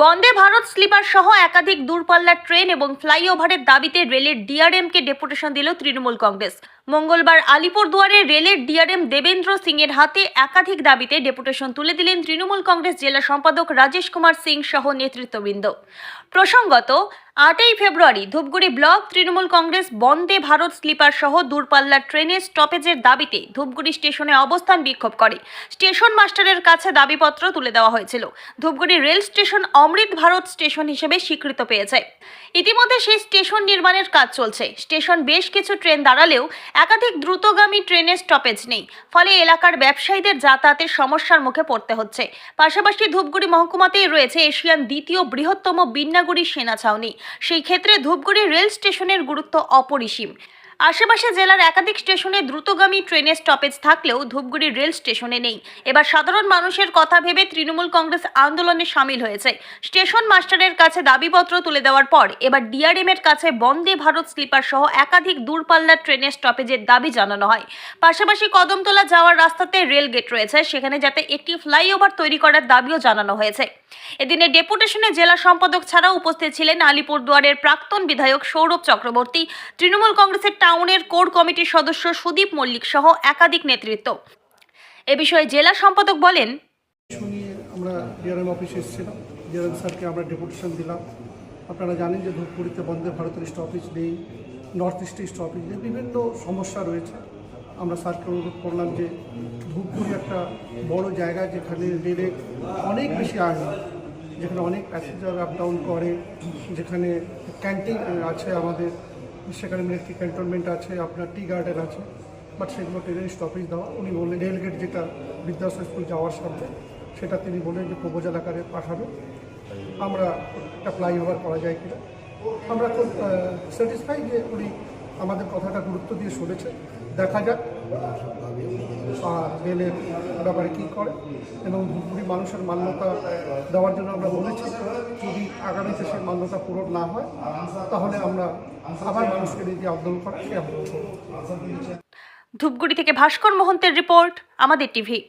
Vande Bharat sleeper সহ একাধিক দূরপাল্লার ট্রেন এবং ফ্লাইওভারের দাবিতে রেলের ডিআরএমকে ডেপুটেশন দিল তৃণমূল কংগ্রেস। মঙ্গলবার আলিপুরদুয়ারে রেলের ডিআরএম দেবেন্দ্র সিং এর হাতে একাধিক দাবিতে ডেপুটেশন তুলে দিলেন তৃণমূল কংগ্রেস জেলা সম্পাদক রাজেশ কুমার সিং সহ নেতৃত্ববৃন্দ। প্রসঙ্গত 8ই ফেব্রুয়ারি ধূপগুড়ি ব্লক তৃণমূল কংগ্রেস বন্দে ভারত স্লিপার সহ দূরপাল্লার ট্রেনের স্টপেজের দাবিতে ধূপগুড়ি স্টেশনে অবস্থান বিক্ষোভ করে স্টেশন মাস্টারের কাছে দাবিপত্র তুলে দেওয়া হয়েছিল। ধূপগুড়ি রেল স্টেশন অমৃত ভারত স্টেশন হিসেবে স্বীকৃত পেয়েছে। ইতিমধ্যে সেই স্টেশন নির্মাণের কাজ চলছে। স্টেশন বেশ কিছু ট্রেন দাঁড়ালেও একাধিক দ্রুতগামী ট্রেনের স্টপেজ নেই, ফলে এলাকার ব্যবসায়ীদের যাতায়াতের সমস্যার মুখে পড়তে হচ্ছে। পাশাপাশি ধূপগুড়ি মহকুমাতেই রয়েছে এশিয়ার দ্বিতীয় বৃহত্তম বিন্নাগুড়ি সেনা ছাউনি। সেই ক্ষেত্রে ধূপগুড়ি রেল স্টেশনের গুরুত্ব অপরিসীম। আশেপাশে জেলার একাধিক স্টেশনে দ্রুতগামী ট্রেনের স্টপেজ থাকলেও ধূপগুড়ি রেল স্টেশনে নেই। এবার সাধারণ মানুষের কথা ভেবে তৃণমূল কংগ্রেস আন্দোলনে সামিল হয়েছে। স্টেশন মাস্টারের কাছে দাবিপত্র তুলে দেওয়ার পর এবার ডিআরএম এর কাছে বন্দে ভারত স্লিপার সহ একাধিক দূরপাল্লার ট্রেনের স্টপেজের দাবি জানানো হয়। পাশাপাশি কদমতলা যাওয়ার রাস্তাতে রেল গেট রয়েছে, সেখানে যাতে একটি ফ্লাইওভার তৈরি করার দাবিও জানানো হয়েছে। এদিনে ডেপুটেশনে জেলা সম্পাদক ছাড়াও উপস্থিত ছিলেন আলিপুরদুয়ারের প্রাক্তন বিধায়ক সৌরভ চক্রবর্তী, তৃণমূল কংগ্রেসের টাউনের কোর কমিটির সদস্য সুদীপ মল্লিক সহ একাধিক নেতৃত্ব। এ বিষয়ে জেলা সম্পাদক বলেন, আমরা ডিআরএম অফিসে এসেছিলাম, ডিআরএম স্যারকে আমরা ডেপুটেশন দিলাম। আপনারা জানেন যে ধূপগুড়িতে বন্দে ভারতের স্টপেজ নেই, নর্থ ইস্টে স্টপেজ নেই, বিভিন্ন সমস্যা রয়েছে। আমরা স্যারকে অনুরোধ করলাম যে ধূপগুড়ি একটা বড় জায়গা, যেখানে রেলের অনেক বেশি আর্নিং, যেখানে অনেক প্যাসেঞ্জার আপ ডাউন করে, যেখানে ক্যান্টিন আছে আমাদের, সেখানে মিলিটারি ক্যান্টনমেন্ট আছে, আপনার টি গার্ডেন আছে, বাট সেগুলো ট্রেনের স্টপেজ দেওয়া। উনি বললেন রেলগেট যেটা বিদ্যাসাগর স্কুল যাওয়ার সামনে, সেটা তিনি বললেন যে প্রপোজাল আকারে পাঠাবে, আমরা একটা ফ্লাইওভার করা যায় কিনা। আমরা খুব স্যাটিসফাই যে উনি আমাদের কথাটা গুরুত্ব দিয়ে শুনেছে। দেখা যাক রেলের ব্যাপারে কী করে, এবং ধূপগুড়ি মানুষের মান্যতা দেওয়ার জন্য আমরা বলেছি। যদি আগামীতে সেই মান্যতা পূরণ না হয়, তাহলে আমরা আবার মানুষকে নিয়ে যে আন্দোলন করা, সেই আন্দোলন করব। ধূপগুড়ি থেকে ভাস্কর মোহন্তের রিপোর্ট, আমাদের টিভি।